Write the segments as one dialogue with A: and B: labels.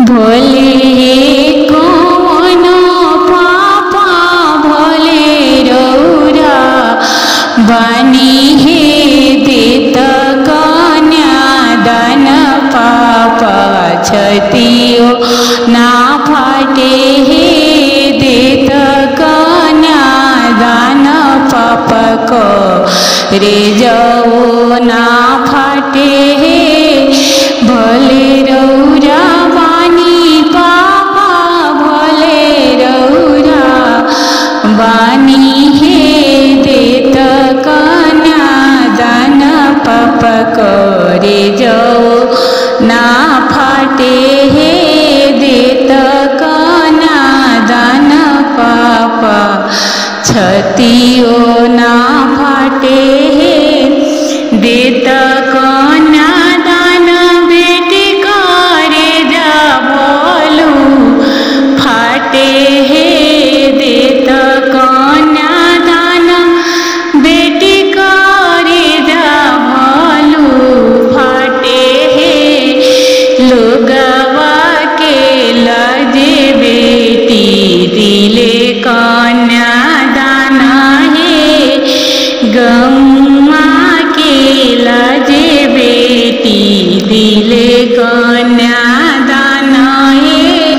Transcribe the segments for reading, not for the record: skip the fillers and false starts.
A: भोले कौन पापा भोले रौरा बनी हे देत कन्या दान पापा छतियो ना फाटे हे देत कन्या दान पाप को रे जाओ ना फाटे हे भोले रौरा बानी पापा भोले रौरा बानी हे देत कन्या दान पाप करे जाओ ना फाटे हे देत कन्या दान पाप छतियो ना फाटे हे देत कन्या दान बेटी करे जा भोलू फाटे हे देत कन्या दान बेटी करे जा भोलू फाटे हे लोगवा के लजे बेटी दिले कन्या दान हे गम्मा के लजे बेटी दिले कन्या दान हे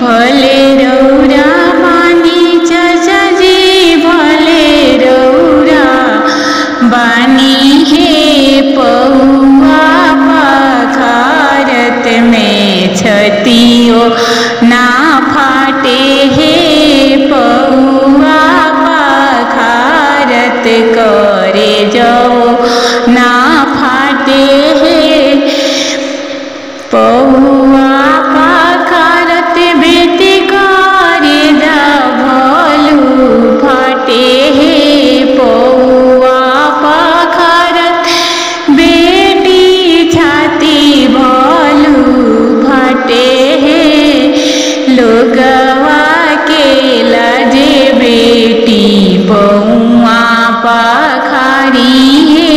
A: भोले रौरा बानी चाचा जी भोले रौरा बानी हे पौआ पखारत में छतियो ना फाटे हे पौआ पखारत करे जाओ ना फाटे हे पौआ पखारत बेटी करे जा भोलू फाटे हे पौआ पखारत बेटी छाती भोलू फाटे हे लोगवा के लजे बेटी पौआ पखारी हे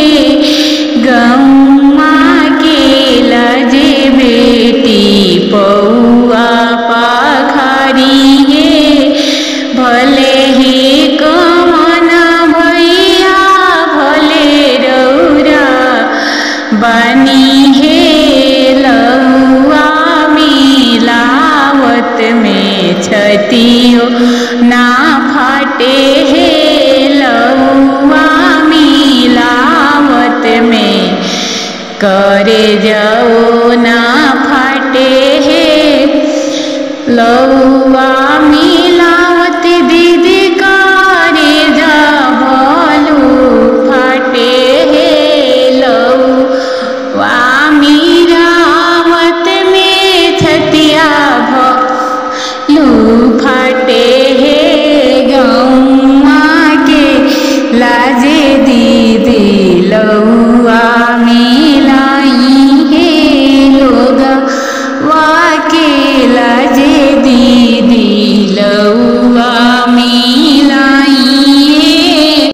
A: गम्मा के लजे बेटी पौआ पखारी हे भले ही कमन भैया भोले रौरा बनी हे लौआ मिलावत में छतियो ना फाटे हे लौआ मिलावत में करे जाओ ना फाटे हे लौआ मिलावत दीदी करे जा भोलू फाटे हे लौआ मिलावत में छतिया भोलू फाटे हे गम्मा के लाजे दीदी लौ